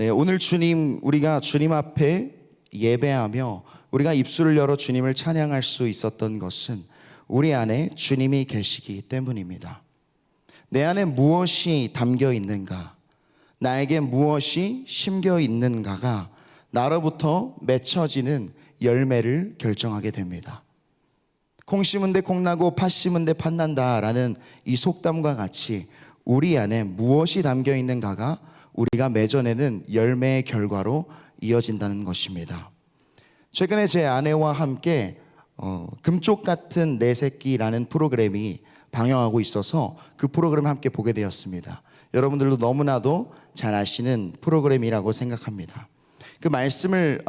네, 오늘 우리가 주님 앞에 예배하며 우리가 입술을 열어 주님을 찬양할 수 있었던 것은 우리 안에 주님이 계시기 때문입니다. 내 안에 무엇이 담겨 있는가, 나에게 무엇이 심겨 있는가가 나로부터 맺혀지는 열매를 결정하게 됩니다. 콩 심은 데 콩 나고 팥 심은 데 팥 난다라는 이 속담과 같이 우리 안에 무엇이 담겨 있는가가 우리가 맺어내는 열매의 결과로 이어진다는 것입니다. 최근에 제 아내와 함께 금쪽 같은 내 새끼라는 프로그램이 방영하고 있어서 그 프로그램을 함께 보게 되었습니다. 여러분들도 너무나도 잘 아시는 프로그램이라고 생각합니다. 그 말씀을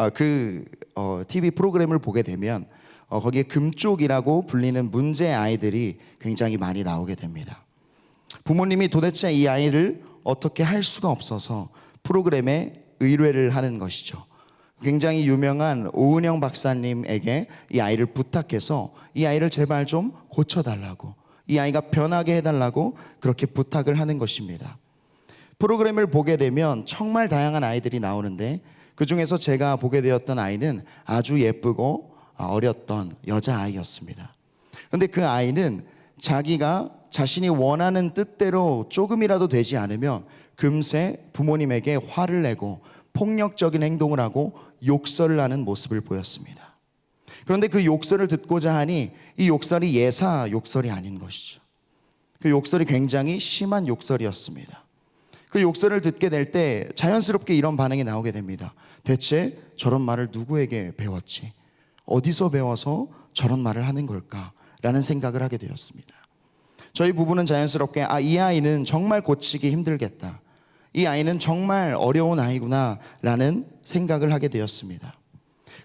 TV 프로그램을 보게 되면 거기에 금쪽이라고 불리는 문제 아이들이 굉장히 많이 나오게 됩니다. 부모님이 도대체 이 아이를 어떻게 할 수가 없어서 프로그램에 의뢰를 하는 것이죠. 굉장히 유명한 오은영 박사님에게 이 아이를 부탁해서 이 아이를 제발 좀 고쳐달라고, 이 아이가 변하게 해달라고 그렇게 부탁을 하는 것입니다. 프로그램을 보게 되면 정말 다양한 아이들이 나오는데 그 중에서 제가 보게 되었던 아이는 아주 예쁘고 어렸던 여자아이였습니다. 그런데 그 아이는 자신이 원하는 뜻대로 조금이라도 되지 않으면 금세 부모님에게 화를 내고 폭력적인 행동을 하고 욕설을 하는 모습을 보였습니다. 그런데 그 욕설을 듣고자 하니 이 욕설이 예사 욕설이 아닌 것이죠. 그 욕설이 굉장히 심한 욕설이었습니다. 그 욕설을 듣게 될 때 자연스럽게 이런 반응이 나오게 됩니다. 대체 저런 말을 누구에게 배웠지? 어디서 배워서 저런 말을 하는 걸까? 라는 생각을 하게 되었습니다. 저희 부부는 자연스럽게 이 아이는 정말 고치기 힘들겠다, 이 아이는 정말 어려운 아이구나 라는 생각을 하게 되었습니다.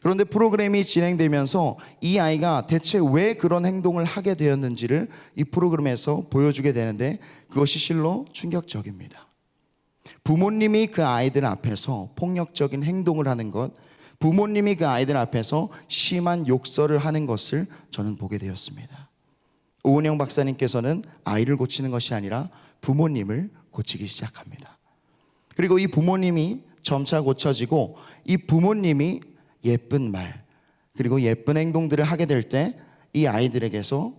그런데 프로그램이 진행되면서 이 아이가 대체 왜 그런 행동을 하게 되었는지를 이 프로그램에서 보여주게 되는데 그것이 실로 충격적입니다. 부모님이 그 아이들 앞에서 폭력적인 행동을 하는 것, 부모님이 그 아이들 앞에서 심한 욕설을 하는 것을 저는 보게 되었습니다. 오은영 박사님께서는 아이를 고치는 것이 아니라 부모님을 고치기 시작합니다. 그리고 이 부모님이 점차 고쳐지고 이 부모님이 예쁜 말 그리고 예쁜 행동들을 하게 될 때 이 아이들에게서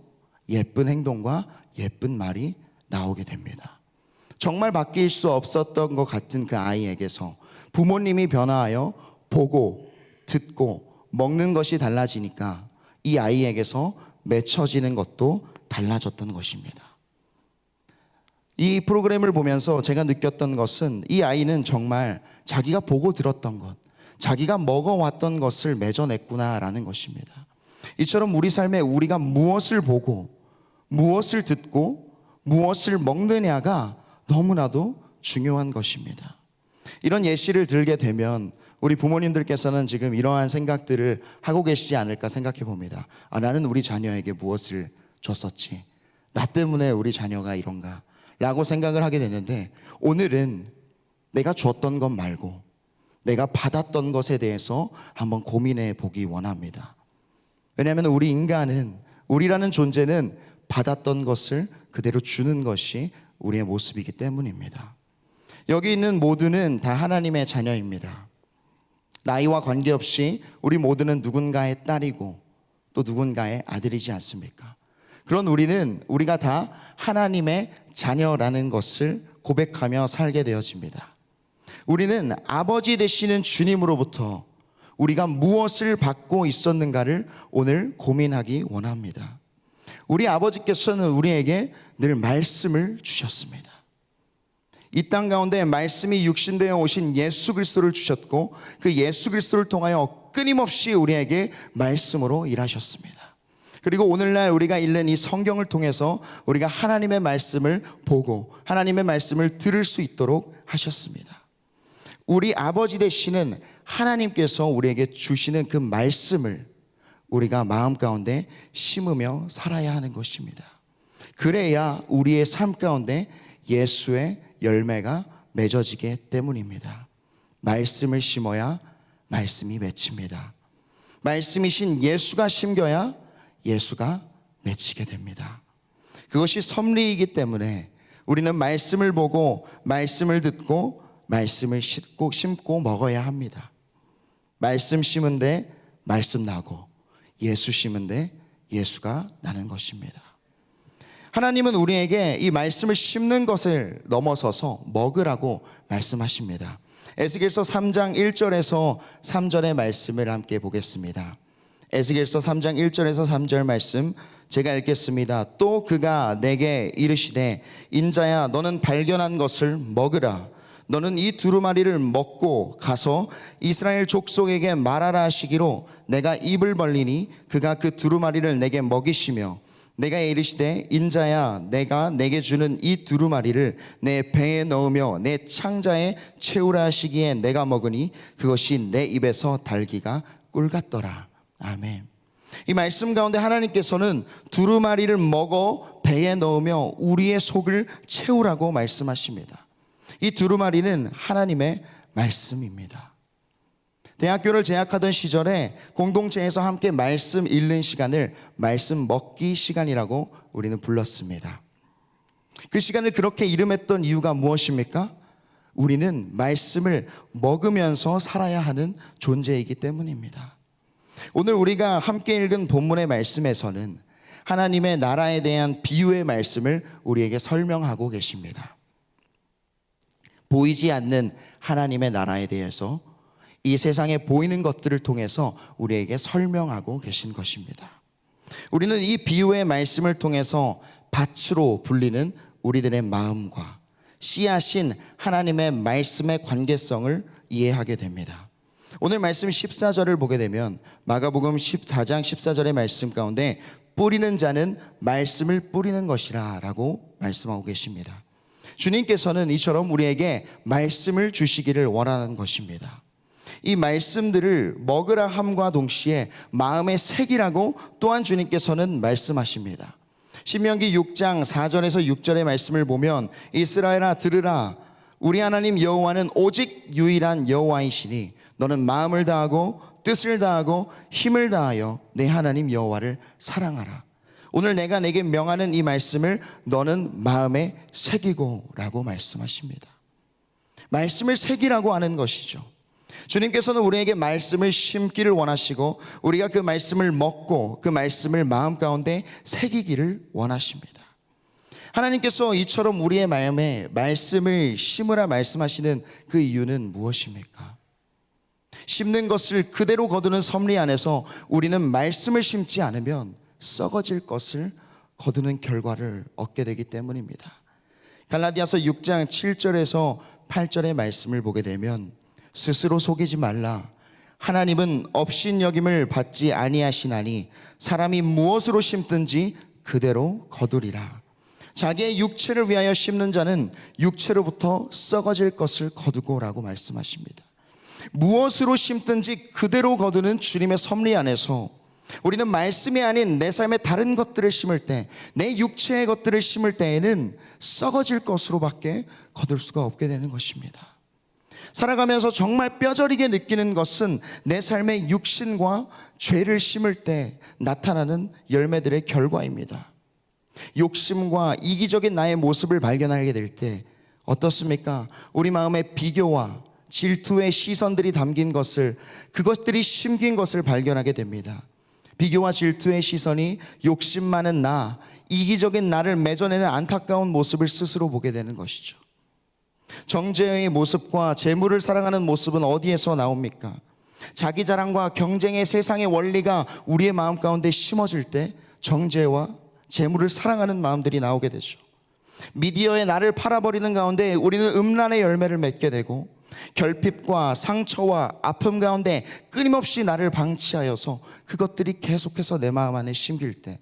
예쁜 행동과 예쁜 말이 나오게 됩니다. 정말 바뀔 수 없었던 것 같은 그 아이에게서 부모님이 변화하여 보고 듣고 먹는 것이 달라지니까 이 아이에게서 맺혀지는 것도 달라졌던 것입니다. 이 프로그램을 보면서 제가 느꼈던 것은 이 아이는 정말 자기가 보고 들었던 것, 자기가 먹어왔던 것을 맺어냈구나라는 것입니다. 이처럼 우리 삶에 우리가 무엇을 보고 무엇을 듣고 무엇을 먹느냐가 너무나도 중요한 것입니다. 이런 예시를 들게 되면 우리 부모님들께서는 지금 이러한 생각들을 하고 계시지 않을까 생각해 봅니다. 나는 우리 자녀에게 무엇을 줬었지? 나 때문에 우리 자녀가 이런가? 라고 생각을 하게 되는데 오늘은 내가 줬던 것 말고 내가 받았던 것에 대해서 한번 고민해 보기 원합니다. 왜냐하면 우리라는 존재는 받았던 것을 그대로 주는 것이 우리의 모습이기 때문입니다. 여기 있는 모두는 다 하나님의 자녀입니다. 나이와 관계없이 우리 모두는 누군가의 딸이고 또 누군가의 아들이지 않습니까? 그런 우리가 다 하나님의 자녀라는 것을 고백하며 살게 되어집니다. 우리는 아버지 되시는 주님으로부터 우리가 무엇을 받고 있었는가를 오늘 고민하기 원합니다. 우리 아버지께서는 우리에게 늘 말씀을 주셨습니다. 이 땅 가운데 말씀이 육신되어 오신 예수 그리스도를 주셨고 그 예수 그리스도를 통하여 끊임없이 우리에게 말씀으로 일하셨습니다. 그리고 오늘날 우리가 읽는 이 성경을 통해서 우리가 하나님의 말씀을 보고 하나님의 말씀을 들을 수 있도록 하셨습니다. 우리 아버지 되시는 하나님께서 우리에게 주시는 그 말씀을 우리가 마음 가운데 심으며 살아야 하는 것입니다. 그래야 우리의 삶 가운데 예수의 열매가 맺어지기 때문입니다. 말씀을 심어야 말씀이 맺힙니다. 말씀이신 예수가 심겨야 예수가 맺히게 됩니다. 그것이 섭리이기 때문에 우리는 말씀을 보고 말씀을 듣고 말씀을 심고 먹어야 합니다. 말씀 심은데 말씀 나고, 예수 심은데 예수가 나는 것입니다. 하나님은 우리에게 이 말씀을 심는 것을 넘어서서 먹으라고 말씀하십니다. 에스겔서 3장 1절에서 3절의 말씀을 함께 보겠습니다. 에스겔서 3장 1절에서 3절 말씀 제가 읽겠습니다. 또 그가 내게 이르시되 인자야 너는 발견한 것을 먹으라. 너는 이 두루마리를 먹고 가서 이스라엘 족속에게 말하라 하시기로 내가 입을 벌리니 그가 그 두루마리를 내게 먹이시며 내가 이르시되 인자야 내가 내게 주는 이 두루마리를 내 배에 넣으며 내 창자에 채우라 하시기에 내가 먹으니 그것이 내 입에서 달기가 꿀 같더라. 아멘. 이 말씀 가운데 하나님께서는 두루마리를 먹어 배에 넣으며 우리의 속을 채우라고 말씀하십니다. 이 두루마리는 하나님의 말씀입니다. 대학교를 재학하던 시절에 공동체에서 함께 말씀 읽는 시간을 말씀 먹기 시간이라고 우리는 불렀습니다. 그 시간을 그렇게 이름했던 이유가 무엇입니까? 우리는 말씀을 먹으면서 살아야 하는 존재이기 때문입니다. 오늘 우리가 함께 읽은 본문의 말씀에서는 하나님의 나라에 대한 비유의 말씀을 우리에게 설명하고 계십니다. 보이지 않는 하나님의 나라에 대해서 이 세상에 보이는 것들을 통해서 우리에게 설명하고 계신 것입니다. 우리는 이 비유의 말씀을 통해서 밭으로 불리는 우리들의 마음과 씨앗인 하나님의 말씀의 관계성을 이해하게 됩니다. 오늘 말씀 14절을 보게 되면 마가복음 14장 14절의 말씀 가운데 뿌리는 자는 말씀을 뿌리는 것이라 라고 말씀하고 계십니다. 주님께서는 이처럼 우리에게 말씀을 주시기를 원하는 것입니다. 이 말씀들을 먹으라 함과 동시에 마음에 새기라고 또한 주님께서는 말씀하십니다. 신명기 6장 4절에서 6절의 말씀을 보면 이스라엘아 들으라 우리 하나님 여호와는 오직 유일한 여호와이시니 너는 마음을 다하고 뜻을 다하고 힘을 다하여 내 하나님 여호와를 사랑하라. 오늘 내가 내게 명하는 이 말씀을 너는 마음에 새기고 라고 말씀하십니다. 말씀을 새기라고 하는 것이죠. 주님께서는 우리에게 말씀을 심기를 원하시고 우리가 그 말씀을 먹고 그 말씀을 마음 가운데 새기기를 원하십니다. 하나님께서 이처럼 우리의 마음에 말씀을 심으라 말씀하시는 그 이유는 무엇입니까? 심는 것을 그대로 거두는 섭리 안에서 우리는 말씀을 심지 않으면 썩어질 것을 거두는 결과를 얻게 되기 때문입니다. 갈라디아서 6장 7절에서 8절의 말씀을 보게 되면 스스로 속이지 말라. 하나님은 업신여김을 받지 아니하시나니 사람이 무엇으로 심든지 그대로 거두리라. 자기의 육체를 위하여 심는 자는 육체로부터 썩어질 것을 거두고 라고 말씀하십니다. 무엇으로 심든지 그대로 거두는 주님의 섭리 안에서 우리는 말씀이 아닌 내 삶의 다른 것들을 심을 때, 내 육체의 것들을 심을 때에는 썩어질 것으로밖에 거둘 수가 없게 되는 것입니다. 살아가면서 정말 뼈저리게 느끼는 것은 내 삶의 육신과 죄를 심을 때 나타나는 열매들의 결과입니다. 욕심과 이기적인 나의 모습을 발견하게 될 때 어떻습니까? 우리 마음에 비교와 질투의 시선들이 담긴 것을, 그것들이 심긴 것을 발견하게 됩니다. 비교와 질투의 시선이 욕심 많은 나, 이기적인 나를 맺어내는 안타까운 모습을 스스로 보게 되는 것이죠. 정죄의 모습과 재물을 사랑하는 모습은 어디에서 나옵니까? 자기 자랑과 경쟁의 세상의 원리가 우리의 마음 가운데 심어질 때 정죄와 재물을 사랑하는 마음들이 나오게 되죠. 미디어에 나를 팔아버리는 가운데 우리는 음란의 열매를 맺게 되고 결핍과 상처와 아픔 가운데 끊임없이 나를 방치하여서 그것들이 계속해서 내 마음 안에 심길 때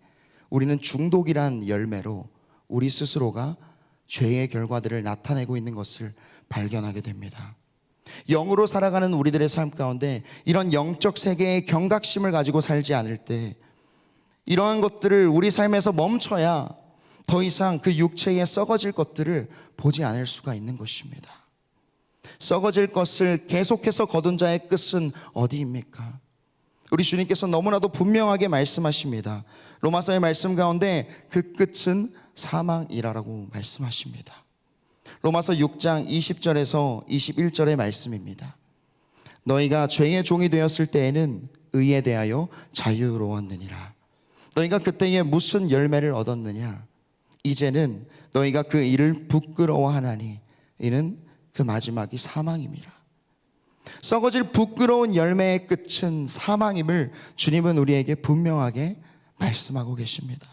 우리는 중독이란 열매로 우리 스스로가 죄의 결과들을 나타내고 있는 것을 발견하게 됩니다. 영으로 살아가는 우리들의 삶 가운데 이런 영적 세계의 경각심을 가지고 살지 않을 때 이러한 것들을 우리 삶에서 멈춰야 더 이상 그 육체에 썩어질 것들을 보지 않을 수가 있는 것입니다. 썩어질 것을 계속해서 거둔 자의 끝은 어디입니까? 우리 주님께서 너무나도 분명하게 말씀하십니다. 로마서의 말씀 가운데 그 끝은 사망이라고 말씀하십니다. 로마서 6장 20절에서 21절의 말씀입니다. 너희가 죄의 종이 되었을 때에는 의에 대하여 자유로웠느니라. 너희가 그때에 무슨 열매를 얻었느냐? 이제는 너희가 그 일을 부끄러워하나니 이는 그 마지막이 사망임이라. 썩어질 부끄러운 열매의 끝은 사망임을 주님은 우리에게 분명하게 말씀하고 계십니다.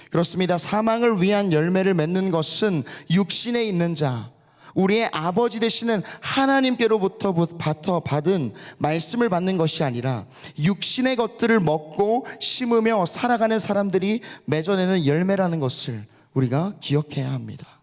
그렇습니다. 사망을 위한 열매를 맺는 것은 육신에 있는 자, 우리의 아버지 되시는 하나님께로부터 받은 말씀을 받는 것이 아니라 육신의 것들을 먹고 심으며 살아가는 사람들이 맺어내는 열매라는 것을 우리가 기억해야 합니다.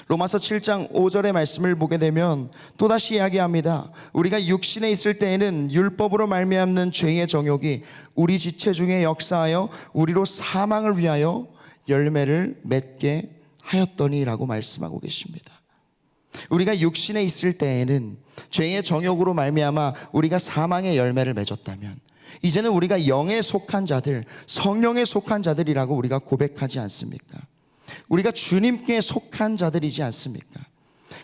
로마서 7장 5절의 말씀을 보게 되면 또다시 이야기합니다. 우리가 육신에 있을 때에는 율법으로 말미암는 죄의 정욕이 우리 지체 중에 역사하여 우리로 사망을 위하여 열매를 맺게 하였더니라고 말씀하고 계십니다. 우리가 육신에 있을 때에는 죄의 정욕으로 말미암아 우리가 사망의 열매를 맺었다면 이제는 우리가 영에 속한 자들, 성령에 속한 자들이라고 우리가 고백하지 않습니까? 우리가 주님께 속한 자들이지 않습니까?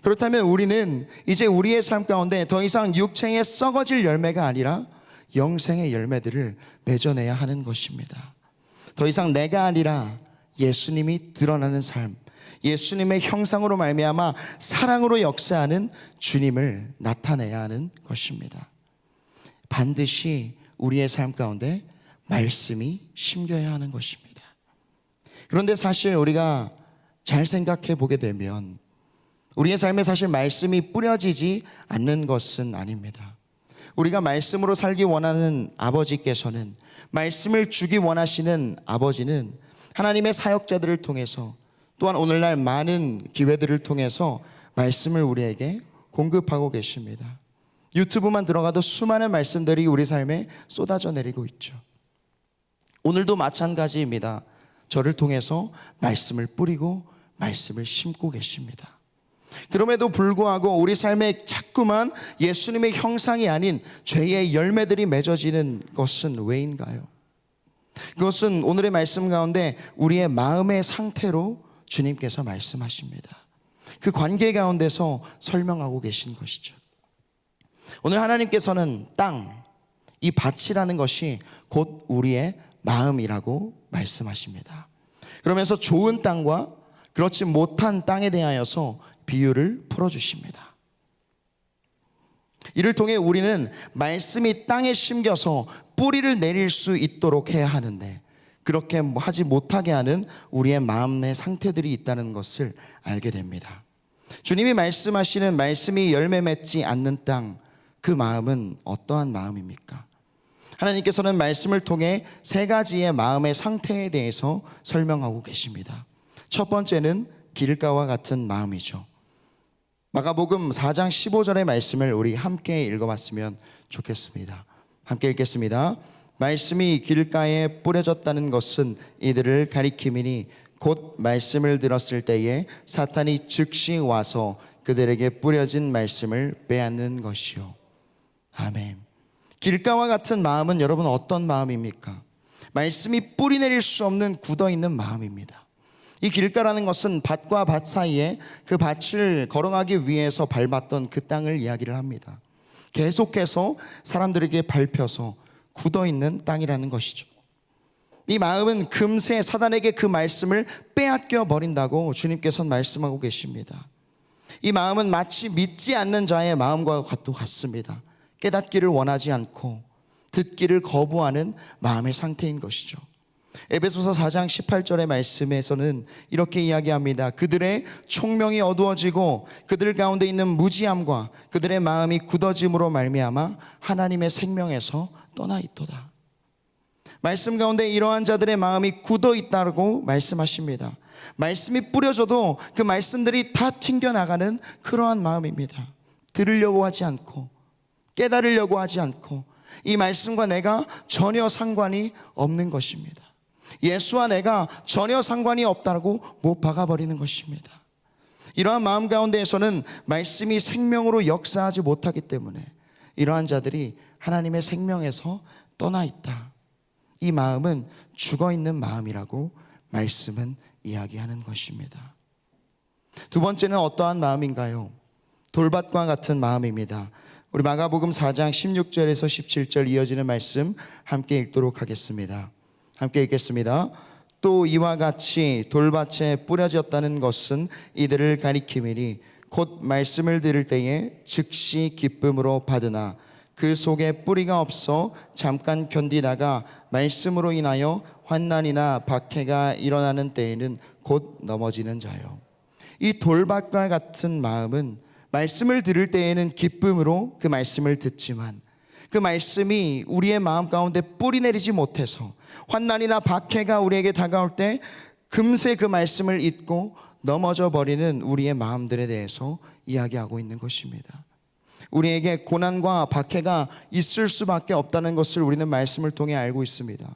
그렇다면 우리는 이제 우리의 삶 가운데 더 이상 육체의 썩어질 열매가 아니라 영생의 열매들을 맺어내야 하는 것입니다. 더 이상 내가 아니라 예수님이 드러나는 삶, 예수님의 형상으로 말미암아 사랑으로 역사하는 주님을 나타내야 하는 것입니다. 반드시 우리의 삶 가운데 말씀이 심겨야 하는 것입니다. 그런데 사실 우리가 잘 생각해 보게 되면 우리의 삶에 사실 말씀이 뿌려지지 않는 것은 아닙니다. 우리가 말씀으로 살기 원하는 아버지께서는, 말씀을 주기 원하시는 아버지는 하나님의 사역자들을 통해서, 또한 오늘날 많은 기회들을 통해서 말씀을 우리에게 공급하고 계십니다. 유튜브만 들어가도 수많은 말씀들이 우리 삶에 쏟아져 내리고 있죠. 오늘도 마찬가지입니다. 저를 통해서 말씀을 뿌리고 말씀을 심고 계십니다. 그럼에도 불구하고 우리 삶에 자꾸만 예수님의 형상이 아닌 죄의 열매들이 맺어지는 것은 왜인가요? 그것은 오늘의 말씀 가운데 우리의 마음의 상태로 주님께서 말씀하십니다. 그 관계 가운데서 설명하고 계신 것이죠. 오늘 하나님께서는 땅, 이 밭이라는 것이 곧 우리의 마음이라고 말씀하십니다. 그러면서 좋은 땅과 그렇지 못한 땅에 대하여서 비유를 풀어주십니다. 이를 통해 우리는 말씀이 땅에 심겨서 뿌리를 내릴 수 있도록 해야 하는데 그렇게 하지 못하게 하는 우리의 마음의 상태들이 있다는 것을 알게 됩니다. 주님이 말씀하시는 말씀이 열매 맺지 않는 땅, 그 마음은 어떠한 마음입니까? 하나님께서는 말씀을 통해 세 가지의 마음의 상태에 대해서 설명하고 계십니다. 첫 번째는 길가와 같은 마음이죠. 마가복음 4장 15절의 말씀을 우리 함께 읽어봤으면 좋겠습니다. 함께 읽겠습니다. 말씀이 길가에 뿌려졌다는 것은 이들을 가리킴이니 곧 말씀을 들었을 때에 사탄이 즉시 와서 그들에게 뿌려진 말씀을 빼앗는 것이요. 아멘. 길가와 같은 마음은 여러분 어떤 마음입니까? 말씀이 뿌리 내릴 수 없는 굳어있는 마음입니다. 이 길가라는 것은 밭과 밭 사이에 그 밭을 걸어가기 위해서 밟았던 그 땅을 이야기를 합니다. 계속해서 사람들에게 밟혀서 굳어있는 땅이라는 것이죠. 이 마음은 금세 사단에게 그 말씀을 빼앗겨 버린다고 주님께서는 말씀하고 계십니다. 이 마음은 마치 믿지 않는 자의 마음과 같습니다. 깨닫기를 원하지 않고 듣기를 거부하는 마음의 상태인 것이죠. 에베소서 4장 18절의 말씀에서는 이렇게 이야기합니다. 그들의 총명이 어두워지고 그들 가운데 있는 무지함과 그들의 마음이 굳어짐으로 말미암아 하나님의 생명에서 떠나 있도다. 말씀 가운데 이러한 자들의 마음이 굳어 있다고 말씀하십니다. 말씀이 뿌려져도 그 말씀들이 다 튕겨나가는 그러한 마음입니다. 들으려고 하지 않고 깨달으려고 하지 않고 이 말씀과 내가 전혀 상관이 없는 것입니다. 예수와 내가 전혀 상관이 없다고 못 박아버리는 것입니다. 이러한 마음 가운데에서는 말씀이 생명으로 역사하지 못하기 때문에 이러한 자들이 하나님의 생명에서 떠나 있다. 이 마음은 죽어있는 마음이라고 말씀은 이야기하는 것입니다. 두 번째는 어떠한 마음인가요? 돌밭과 같은 마음입니다. 우리 마가복음 4장 16절에서 17절 이어지는 말씀 함께 읽도록 하겠습니다. 함께 읽겠습니다. 또 이와 같이 돌밭에 뿌려졌다는 것은 이들을 가리킴이니 곧 말씀을 들을 때에 즉시 기쁨으로 받으나 그 속에 뿌리가 없어 잠깐 견디다가 말씀으로 인하여 환난이나 박해가 일어나는 때에는 곧 넘어지는 자요. 이 돌밭과 같은 마음은 말씀을 들을 때에는 기쁨으로 그 말씀을 듣지만 그 말씀이 우리의 마음 가운데 뿌리 내리지 못해서 환난이나 박해가 우리에게 다가올 때 금세 그 말씀을 잊고 넘어져 버리는 우리의 마음들에 대해서 이야기하고 있는 것입니다. 우리에게 고난과 박해가 있을 수밖에 없다는 것을 우리는 말씀을 통해 알고 있습니다.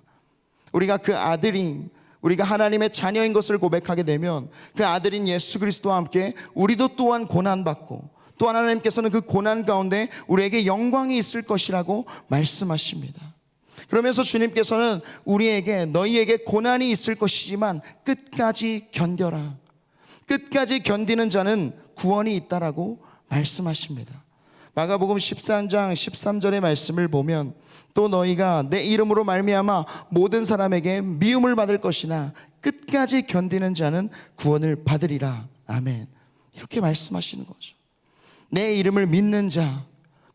우리가 그 아들인, 우리가 하나님의 자녀인 것을 고백하게 되면 그 아들인 예수 그리스도와 함께 우리도 또한 고난받고 또 하나님께서는 그 고난 가운데 우리에게 영광이 있을 것이라고 말씀하십니다. 그러면서 주님께서는 우리에게 너희에게 고난이 있을 것이지만 끝까지 견뎌라. 끝까지 견디는 자는 구원이 있다라고 말씀하십니다. 마가복음 13장 13절의 말씀을 보면 또 너희가 내 이름으로 말미암아 모든 사람에게 미움을 받을 것이나 끝까지 견디는 자는 구원을 받으리라. 아멘. 이렇게 말씀하시는 거죠. 내 이름을 믿는 자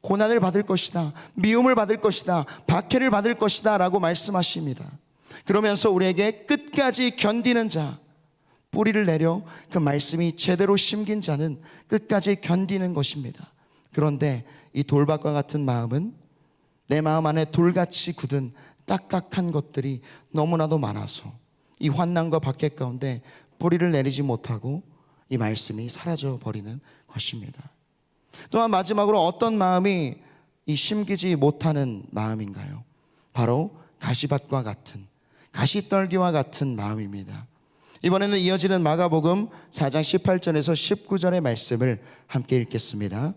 고난을 받을 것이다, 미움을 받을 것이다, 박해를 받을 것이다 라고 말씀하십니다. 그러면서 우리에게 끝까지 견디는 자, 뿌리를 내려 그 말씀이 제대로 심긴 자는 끝까지 견디는 것입니다. 그런데 이 돌밭과 같은 마음은 내 마음 안에 돌같이 굳은 딱딱한 것들이 너무나도 많아서 이 환난과 박해 가운데 뿌리를 내리지 못하고 이 말씀이 사라져 버리는 것입니다. 또한 마지막으로 어떤 마음이 이 심기지 못하는 마음인가요? 바로 가시밭과 같은, 가시떨기와 같은 마음입니다. 이번에는 이어지는 마가복음 4장 18절에서 19절의 말씀을 함께 읽겠습니다.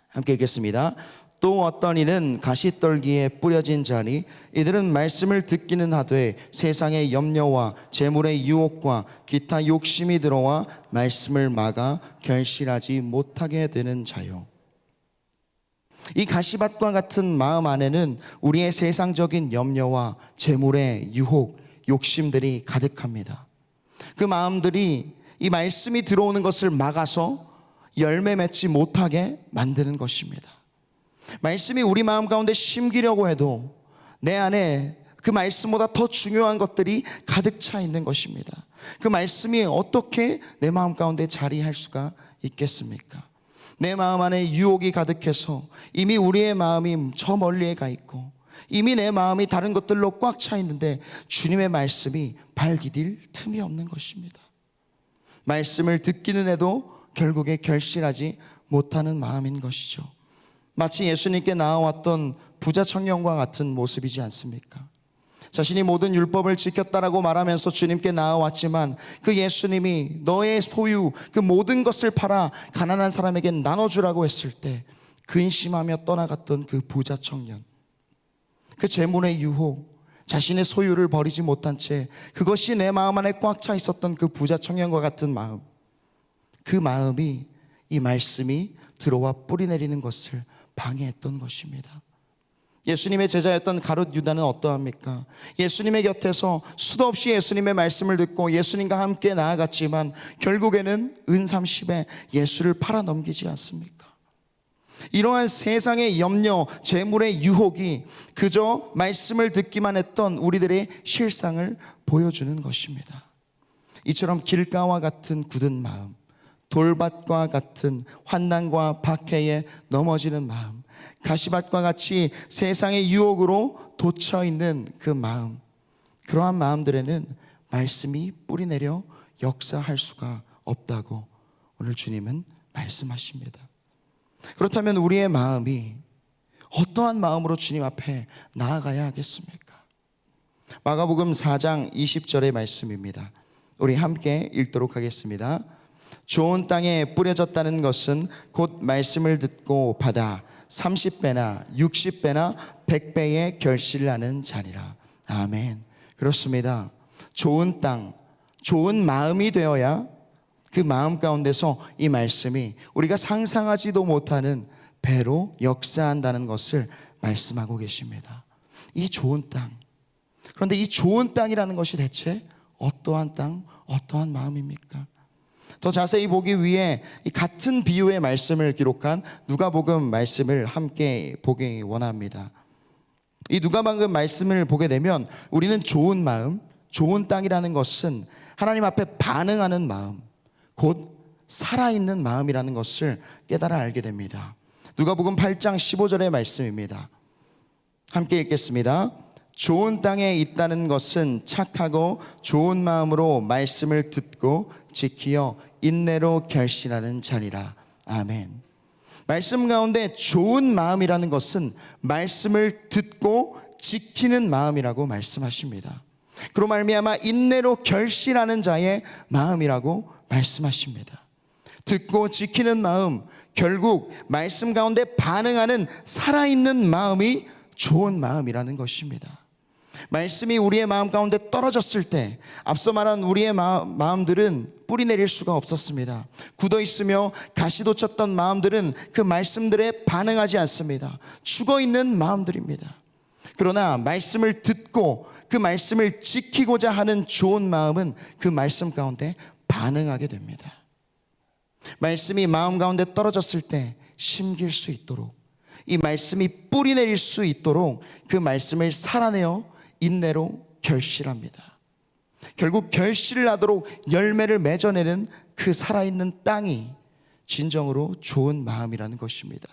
함께 읽겠습니다. 또 어떤 이는 가시떨기에 뿌려진 자니 이들은 말씀을 듣기는 하되 세상의 염려와 재물의 유혹과 기타 욕심이 들어와 말씀을 막아 결실하지 못하게 되는 자요. 이 가시밭과 같은 마음 안에는 우리의 세상적인 염려와 재물의 유혹, 욕심들이 가득합니다. 그 마음들이 이 말씀이 들어오는 것을 막아서 열매 맺지 못하게 만드는 것입니다. 말씀이 우리 마음 가운데 심기려고 해도 내 안에 그 말씀보다 더 중요한 것들이 가득 차 있는 것입니다. 그 말씀이 어떻게 내 마음 가운데 자리할 수가 있겠습니까? 내 마음 안에 유혹이 가득해서 이미 우리의 마음이 저 멀리에 가 있고 이미 내 마음이 다른 것들로 꽉 차 있는데 주님의 말씀이 발 디딜 틈이 없는 것입니다. 말씀을 듣기는 해도 결국에 결실하지 못하는 마음인 것이죠. 마치 예수님께 나아왔던 부자 청년과 같은 모습이지 않습니까? 자신이 모든 율법을 지켰다라고 말하면서 주님께 나아왔지만 그 예수님이 너의 소유 그 모든 것을 팔아 가난한 사람에게 나눠주라고 했을 때 근심하며 떠나갔던 그 부자 청년, 그 재물의 유혹, 자신의 소유를 버리지 못한 채 그것이 내 마음 안에 꽉 차 있었던 그 부자 청년과 같은 마음, 그 마음이 이 말씀이 들어와 뿌리 내리는 것을 방해했던 것입니다. 예수님의 제자였던 가룟 유다는 어떠합니까? 예수님의 곁에서 수도 없이 예수님의 말씀을 듣고 예수님과 함께 나아갔지만 결국에는 은삼십에 예수를 팔아 넘기지 않습니까? 이러한 세상의 염려, 재물의 유혹이 그저 말씀을 듣기만 했던 우리들의 실상을 보여주는 것입니다. 이처럼 길가와 같은 굳은 마음, 돌밭과 같은 환난과 박해에 넘어지는 마음, 가시밭과 같이 세상의 유혹으로 돋쳐 있는 그 마음, 그러한 마음들에는 말씀이 뿌리 내려 역사할 수가 없다고 오늘 주님은 말씀하십니다. 그렇다면 우리의 마음이 어떠한 마음으로 주님 앞에 나아가야 하겠습니까? 마가복음 4장 20절의 말씀입니다. 우리 함께 읽도록 하겠습니다. 좋은 땅에 뿌려졌다는 것은 곧 말씀을 듣고 받아 30배나 60배나 100배의 결실을 하는 자니라. 아멘. 그렇습니다. 좋은 땅, 좋은 마음이 되어야 그 마음 가운데서 이 말씀이 우리가 상상하지도 못하는 배로 역사한다는 것을 말씀하고 계십니다. 이 좋은 땅. 그런데 이 좋은 땅이라는 것이 대체 어떠한 땅, 어떠한 마음입니까? 더 자세히 보기 위해 이 같은 비유의 말씀을 기록한 누가복음 말씀을 함께 보기 원합니다. 이 누가복음 말씀을 보게 되면 우리는 좋은 마음, 좋은 땅이라는 것은 하나님 앞에 반응하는 마음, 곧 살아있는 마음이라는 것을 깨달아 알게 됩니다. 누가복음 8장 15절의 말씀입니다. 함께 읽겠습니다. 좋은 땅에 있다는 것은 착하고 좋은 마음으로 말씀을 듣고 지키어 인내로 결실하는 자니라. 아멘. 말씀 가운데 좋은 마음이라는 것은 말씀을 듣고 지키는 마음이라고 말씀하십니다. 그로 말미암아 인내로 결실하는 자의 마음이라고 말씀하십니다. 듣고 지키는 마음, 결국 말씀 가운데 반응하는 살아있는 마음이 좋은 마음이라는 것입니다. 말씀이 우리의 마음 가운데 떨어졌을 때 앞서 말한 우리의 마음들은 뿌리 내릴 수가 없었습니다. 굳어 있으며 가시 돋쳤던 마음들은 그 말씀들에 반응하지 않습니다. 죽어 있는 마음들입니다. 그러나 말씀을 듣고 그 말씀을 지키고자 하는 좋은 마음은 그 말씀 가운데 반응하게 됩니다. 말씀이 마음 가운데 떨어졌을 때 심길 수 있도록, 이 말씀이 뿌리 내릴 수 있도록 그 말씀을 살아내어 인내로 결실합니다. 결국 결실을 하도록 열매를 맺어내는 그 살아있는 땅이 진정으로 좋은 마음이라는 것입니다.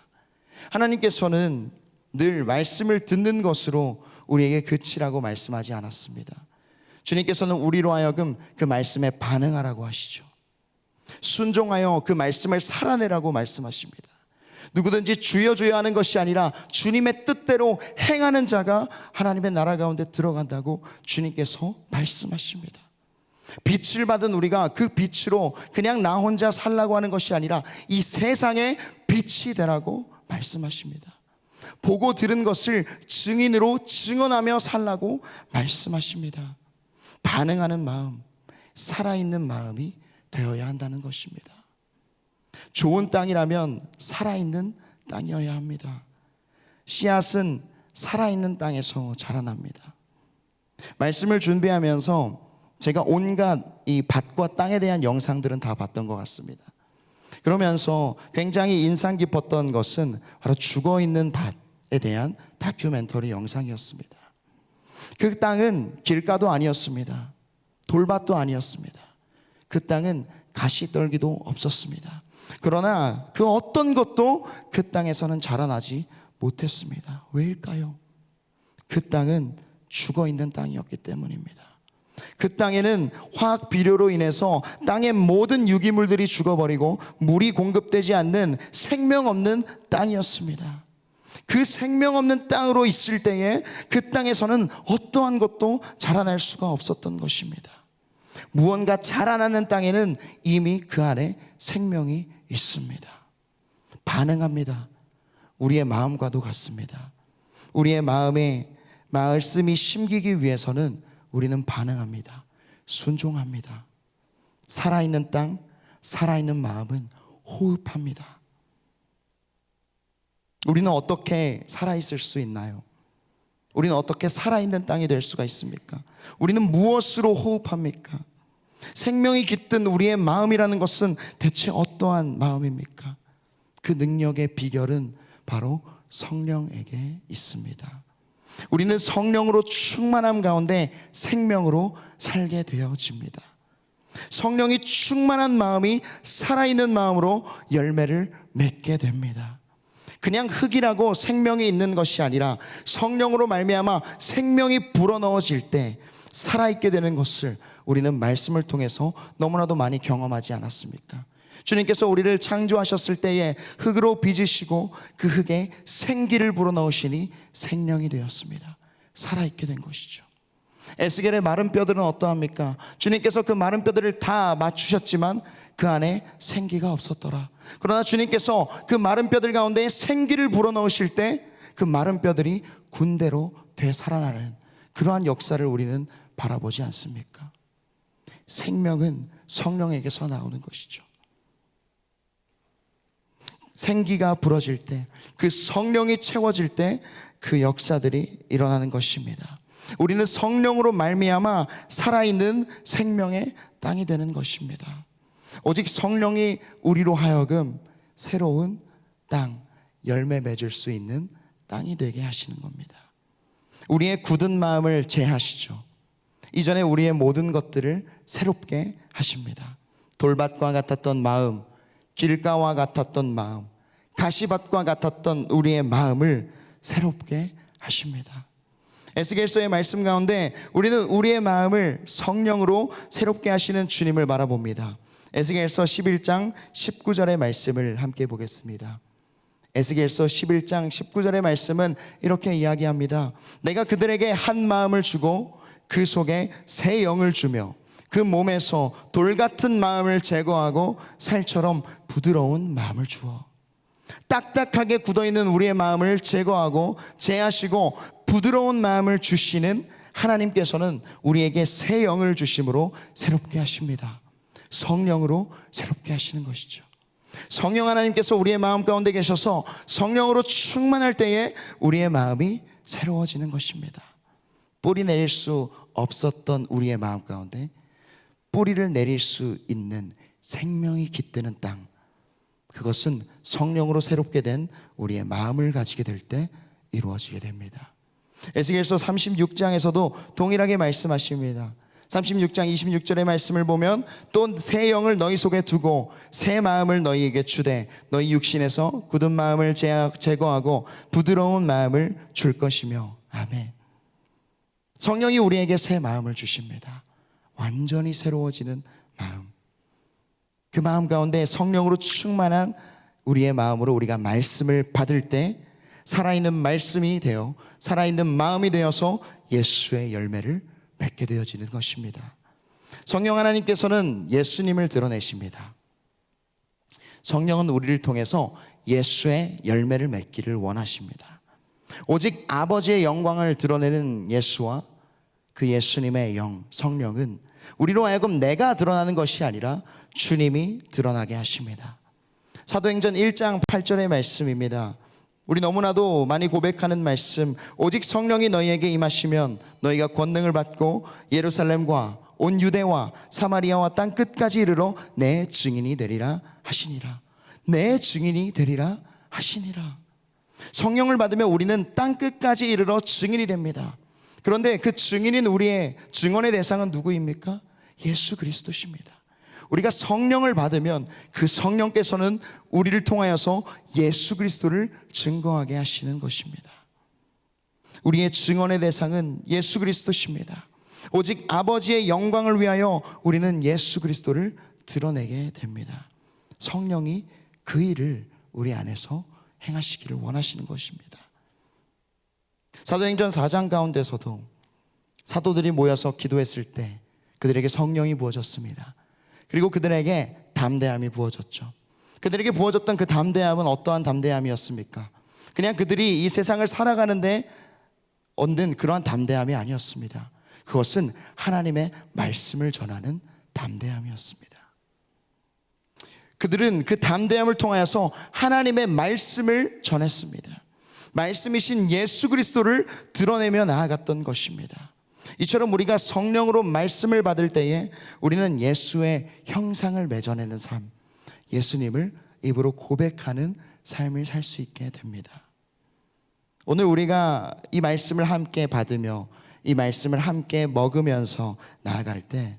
하나님께서는 늘 말씀을 듣는 것으로 우리에게 그치라고 말씀하지 않았습니다. 주님께서는 우리로 하여금 그 말씀에 반응하라고 하시죠. 순종하여 그 말씀을 살아내라고 말씀하십니다. 누구든지 주여 주여 하는 것이 아니라 주님의 뜻대로 행하는 자가 하나님의 나라 가운데 들어간다고 주님께서 말씀하십니다. 빛을 받은 우리가 그 빛으로 그냥 나 혼자 살라고 하는 것이 아니라 이 세상에 빛이 되라고 말씀하십니다. 보고 들은 것을 증인으로 증언하며 살라고 말씀하십니다. 반응하는 마음, 살아있는 마음이 되어야 한다는 것입니다. 좋은 땅이라면 살아있는 땅이어야 합니다. 씨앗은 살아있는 땅에서 자라납니다. 말씀을 준비하면서 제가 온갖 이 밭과 땅에 대한 영상들은 다 봤던 것 같습니다. 그러면서 굉장히 인상 깊었던 것은 바로 죽어있는 밭에 대한 다큐멘터리 영상이었습니다. 그 땅은 길가도 아니었습니다. 돌밭도 아니었습니다. 그 땅은 가시떨기도 없었습니다. 그러나 그 어떤 것도 그 땅에서는 자라나지 못했습니다. 왜일까요? 그 땅은 죽어있는 땅이었기 때문입니다. 그 땅에는 화학 비료로 인해서 땅의 모든 유기물들이 죽어버리고 물이 공급되지 않는 생명 없는 땅이었습니다. 그 생명 없는 땅으로 있을 때에 그 땅에서는 어떠한 것도 자라날 수가 없었던 것입니다. 무언가 자라나는 땅에는 이미 그 안에 생명이 있습니다. 반응합니다. 우리의 마음과도 같습니다. 우리의 마음에 말씀이 심기기 위해서는 우리는 반응합니다. 순종합니다. 살아있는 땅, 살아있는 마음은 호흡합니다. 우리는 어떻게 살아있을 수 있나요? 우리는 어떻게 살아있는 땅이 될 수가 있습니까? 우리는 무엇으로 호흡합니까? 생명이 깃든 우리의 마음이라는 것은 대체 어떠한 마음입니까? 그 능력의 비결은 바로 성령에게 있습니다. 우리는 성령으로 충만함 가운데 생명으로 살게 되어집니다. 성령이 충만한 마음이 살아있는 마음으로 열매를 맺게 됩니다. 그냥 흙이라고 생명이 있는 것이 아니라 성령으로 말미암아 생명이 불어넣어질 때 살아있게 되는 것을 우리는 말씀을 통해서 너무나도 많이 경험하지 않았습니까? 주님께서 우리를 창조하셨을 때에 흙으로 빚으시고 그 흙에 생기를 불어넣으시니 생명이 되었습니다. 살아있게 된 것이죠. 에스겔의 마른 뼈들은 어떠합니까? 주님께서 그 마른 뼈들을 다 맞추셨지만 그 안에 생기가 없었더라. 그러나 주님께서 그 마른 뼈들 가운데 생기를 불어넣으실 때 그 마른 뼈들이 군대로 되살아나는 그러한 역사를 우리는 바라보지 않습니까? 생명은 성령에게서 나오는 것이죠. 생기가 불어질 때, 그 성령이 채워질 때 그 역사들이 일어나는 것입니다. 우리는 성령으로 말미암아 살아있는 생명의 땅이 되는 것입니다. 오직 성령이 우리로 하여금 새로운 땅, 열매 맺을 수 있는 땅이 되게 하시는 겁니다. 우리의 굳은 마음을 제하시죠. 이전에 우리의 모든 것들을 새롭게 하십니다. 돌밭과 같았던 마음, 길가와 같았던 마음, 가시밭과 같았던 우리의 마음을 새롭게 하십니다. 에스겔서의 말씀 가운데 우리는 우리의 마음을 성령으로 새롭게 하시는 주님을 바라봅니다. 에스겔서 11장 19절의 말씀을 함께 보겠습니다. 에스겔서 11장 19절의 말씀은 이렇게 이야기합니다. 내가 그들에게 한 마음을 주고 그 속에 새 영을 주며 그 몸에서 돌 같은 마음을 제거하고 살처럼 부드러운 마음을 주어. 딱딱하게 굳어있는 우리의 마음을 제거하고 제하시고 부드러운 마음을 주시는 하나님께서는 우리에게 새 영을 주심으로 새롭게 하십니다. 성령으로 새롭게 하시는 것이죠. 성령 하나님께서 우리의 마음 가운데 계셔서 성령으로 충만할 때에 우리의 마음이 새로워지는 것입니다. 뿌리 내릴 수 없었던 우리의 마음 가운데 뿌리를 내릴 수 있는 생명이 깃드는 땅, 그것은 성령으로 새롭게 된 우리의 마음을 가지게 될 때 이루어지게 됩니다. 에스겔서 36장에서도 동일하게 말씀하십니다. 36장 26절의 말씀을 보면 또 새 영을 너희 속에 두고 새 마음을 너희에게 주되 너희 육신에서 굳은 마음을 제거하고 부드러운 마음을 줄 것이며. 아멘. 성령이 우리에게 새 마음을 주십니다. 완전히 새로워지는 마음. 그 마음 가운데 성령으로 충만한 우리의 마음으로 우리가 말씀을 받을 때 살아있는 말씀이 되어 살아있는 마음이 되어서 예수의 열매를 맺게 되어지는 것입니다. 성령 하나님께서는 예수님을 드러내십니다. 성령은 우리를 통해서 예수의 열매를 맺기를 원하십니다. 오직 아버지의 영광을 드러내는 예수와 그 예수님의 영, 성령은 우리로 하여금 내가 드러나는 것이 아니라 주님이 드러나게 하십니다. 사도행전 1장 8절의 말씀입니다. 우리 너무나도 많이 고백하는 말씀, 오직 성령이 너희에게 임하시면 너희가 권능을 받고 예루살렘과 온 유대와 사마리아와 땅 끝까지 이르러 내 증인이 되리라 하시니라. 내 증인이 되리라 하시니라. 성령을 받으면 우리는 땅 끝까지 이르러 증인이 됩니다. 그런데 그 증인인 우리의 증언의 대상은 누구입니까? 예수 그리스도십니다. 우리가 성령을 받으면 그 성령께서는 우리를 통하여서 예수 그리스도를 증거하게 하시는 것입니다. 우리의 증언의 대상은 예수 그리스도십니다. 오직 아버지의 영광을 위하여 우리는 예수 그리스도를 드러내게 됩니다. 성령이 그 일을 우리 안에서 행하시기를 원하시는 것입니다. 사도행전 4장 가운데서도 사도들이 모여서 기도했을 때 그들에게 성령이 부어졌습니다. 그리고 그들에게 담대함이 부어졌죠. 그들에게 부어졌던 그 담대함은 어떠한 담대함이었습니까? 그냥 그들이 이 세상을 살아가는데 얻는 그러한 담대함이 아니었습니다. 그것은 하나님의 말씀을 전하는 담대함이었습니다. 그들은 그 담대함을 통하여서 하나님의 말씀을 전했습니다. 말씀이신 예수 그리스도를 드러내며 나아갔던 것입니다. 이처럼 우리가 성령으로 말씀을 받을 때에 우리는 예수의 형상을 맺어내는 삶, 예수님을 입으로 고백하는 삶을 살 수 있게 됩니다. 오늘 우리가 이 말씀을 함께 받으며 이 말씀을 함께 먹으면서 나아갈 때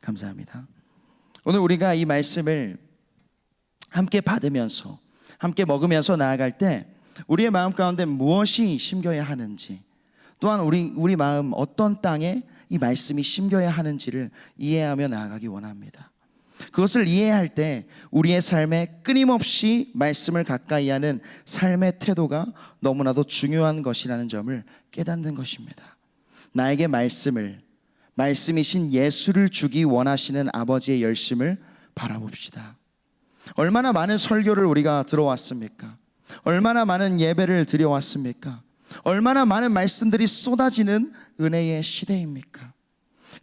감사합니다. 오늘 우리가 이 말씀을 함께 받으면서 함께 먹으면서 나아갈 때 우리의 마음 가운데 무엇이 심겨야 하는지, 또한 우리 마음 어떤 땅에 이 말씀이 심겨야 하는지를 이해하며 나아가기 원합니다. 그것을 이해할 때 우리의 삶에 끊임없이 말씀을 가까이 하는 삶의 태도가 너무나도 중요한 것이라는 점을 깨닫는 것입니다. 나에게 말씀이신 예수를 주기 원하시는 아버지의 열심을 바라봅시다. 얼마나 많은 설교를 우리가 들어왔습니까? 얼마나 많은 예배를 드려왔습니까? 얼마나 많은 말씀들이 쏟아지는 은혜의 시대입니까?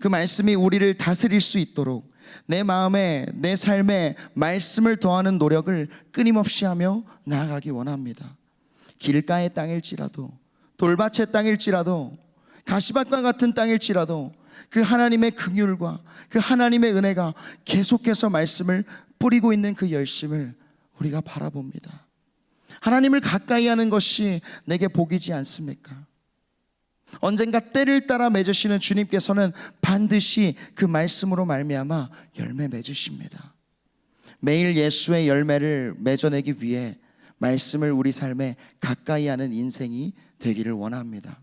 그 말씀이 우리를 다스릴 수 있도록 내 마음에, 내 삶에 말씀을 더하는 노력을 끊임없이 하며 나아가기 원합니다. 길가의 땅일지라도, 돌밭의 땅일지라도, 가시밭과 같은 땅일지라도 그 하나님의 긍휼과 그 하나님의 은혜가 계속해서 말씀을 뿌리고 있는 그 열심을 우리가 바라봅니다. 하나님을 가까이 하는 것이 내게 복이지 않습니까? 언젠가 때를 따라 맺으시는 주님께서는 반드시 그 말씀으로 말미암아 열매 맺으십니다. 매일 예수의 열매를 맺어내기 위해 말씀을 우리 삶에 가까이 하는 인생이 되기를 원합니다.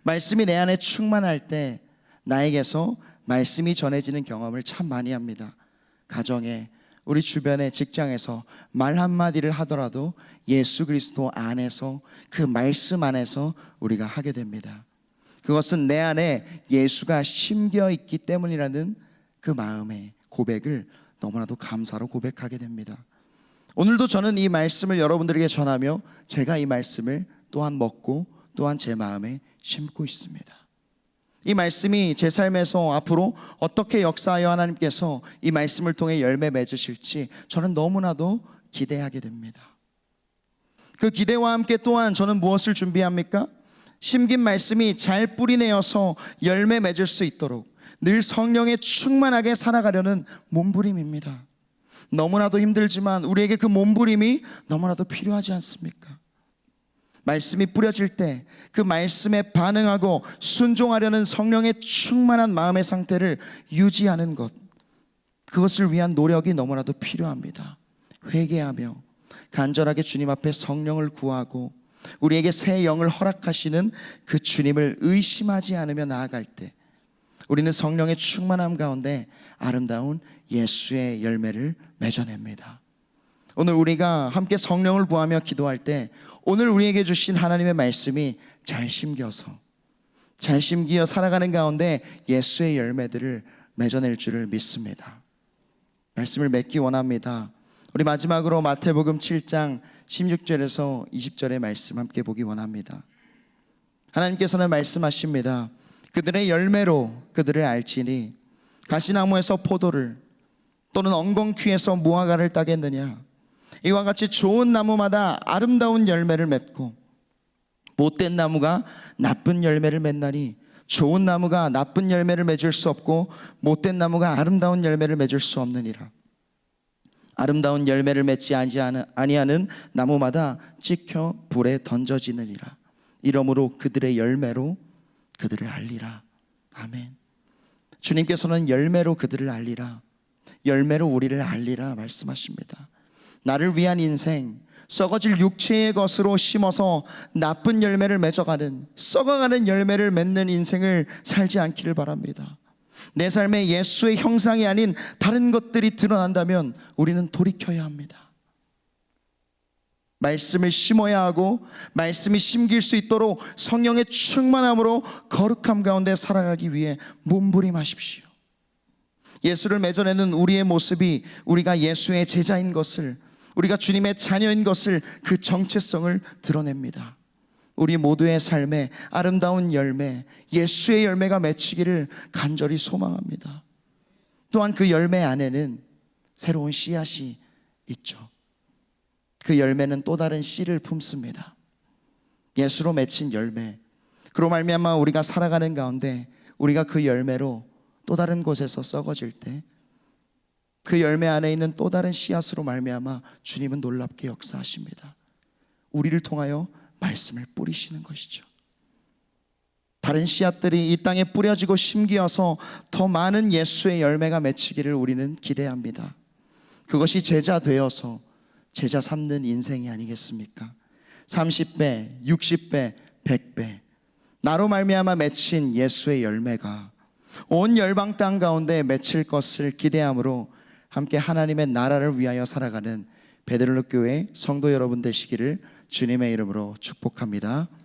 말씀이 내 안에 충만할 때 나에게서 말씀이 전해지는 경험을 참 많이 합니다. 가정에, 우리 주변의 직장에서 말 한마디를 하더라도 예수 그리스도 안에서, 그 말씀 안에서 우리가 하게 됩니다. 그것은 내 안에 예수가 심겨 있기 때문이라는 그 마음의 고백을 너무나도 감사로 고백하게 됩니다. 오늘도 저는 이 말씀을 여러분들에게 전하며 제가 이 말씀을 또한 먹고 또한 제 마음에 심고 있습니다. 이 말씀이 제 삶에서 앞으로 어떻게 역사하여 하나님께서 이 말씀을 통해 열매 맺으실지 저는 너무나도 기대하게 됩니다. 그 기대와 함께 또한 저는 무엇을 준비합니까? 심긴 말씀이 잘 뿌리내어서 열매 맺을 수 있도록 늘 성령에 충만하게 살아가려는 몸부림입니다. 너무나도 힘들지만 우리에게 그 몸부림이 너무나도 필요하지 않습니까? 말씀이 뿌려질 때 그 말씀에 반응하고 순종하려는 성령의 충만한 마음의 상태를 유지하는 것, 그것을 위한 노력이 너무나도 필요합니다. 회개하며 간절하게 주님 앞에 성령을 구하고 우리에게 새 영을 허락하시는 그 주님을 의심하지 않으며 나아갈 때 우리는 성령의 충만함 가운데 아름다운 예수의 열매를 맺어냅니다. 오늘 우리가 함께 성령을 구하며 기도할 때 오늘 우리에게 주신 하나님의 말씀이 잘 심겨서, 잘 심기어 살아가는 가운데 예수의 열매들을 맺어낼 줄을 믿습니다. 말씀을 맺기 원합니다. 우리 마지막으로 마태복음 7장 16절에서 20절의 말씀 함께 보기 원합니다. 하나님께서는 말씀하십니다. 그들의 열매로 그들을 알지니 가시나무에서 포도를 또는 엉겅퀴에서 무화과를 따겠느냐. 이와 같이 좋은 나무마다 아름다운 열매를 맺고 못된 나무가 나쁜 열매를 맺나니 좋은 나무가 나쁜 열매를 맺을 수 없고 못된 나무가 아름다운 열매를 맺을 수 없느니라. 아름다운 열매를 맺지 아니하는 나무마다 찍혀 불에 던져지느니라. 이러므로 그들의 열매로 그들을 알리라. 아멘. 주님께서는 열매로 그들을 알리라, 열매로 우리를 알리라 말씀하십니다. 나를 위한 인생, 썩어질 육체의 것으로 심어서 나쁜 열매를 맺어가는, 썩어가는 열매를 맺는 인생을 살지 않기를 바랍니다. 내 삶에 예수의 형상이 아닌 다른 것들이 드러난다면 우리는 돌이켜야 합니다. 말씀을 심어야 하고 말씀이 심길 수 있도록 성령의 충만함으로 거룩함 가운데 살아가기 위해 몸부림하십시오. 예수를 맺어내는 우리의 모습이 우리가 예수의 제자인 것을, 우리가 주님의 자녀인 것을, 그 정체성을 드러냅니다. 우리 모두의 삶에 아름다운 열매, 예수의 열매가 맺히기를 간절히 소망합니다. 또한 그 열매 안에는 새로운 씨앗이 있죠. 그 열매는 또 다른 씨를 품습니다. 예수로 맺힌 열매, 그로 말미암아 우리가 살아가는 가운데 우리가 그 열매로 또 다른 곳에서 썩어질 때 그 열매 안에 있는 또 다른 씨앗으로 말미암아 주님은 놀랍게 역사하십니다. 우리를 통하여 말씀을 뿌리시는 것이죠. 다른 씨앗들이 이 땅에 뿌려지고 심기어서 더 많은 예수의 열매가 맺히기를 우리는 기대합니다. 그것이 제자 되어서 제자 삼는 인생이 아니겠습니까? 30배, 60배, 100배 나로 말미암아 맺힌 예수의 열매가 온 열방 땅 가운데 맺힐 것을 기대함으로 함께 하나님의 나라를 위하여 살아가는 베드로 교회 성도 여러분 되시기를 주님의 이름으로 축복합니다.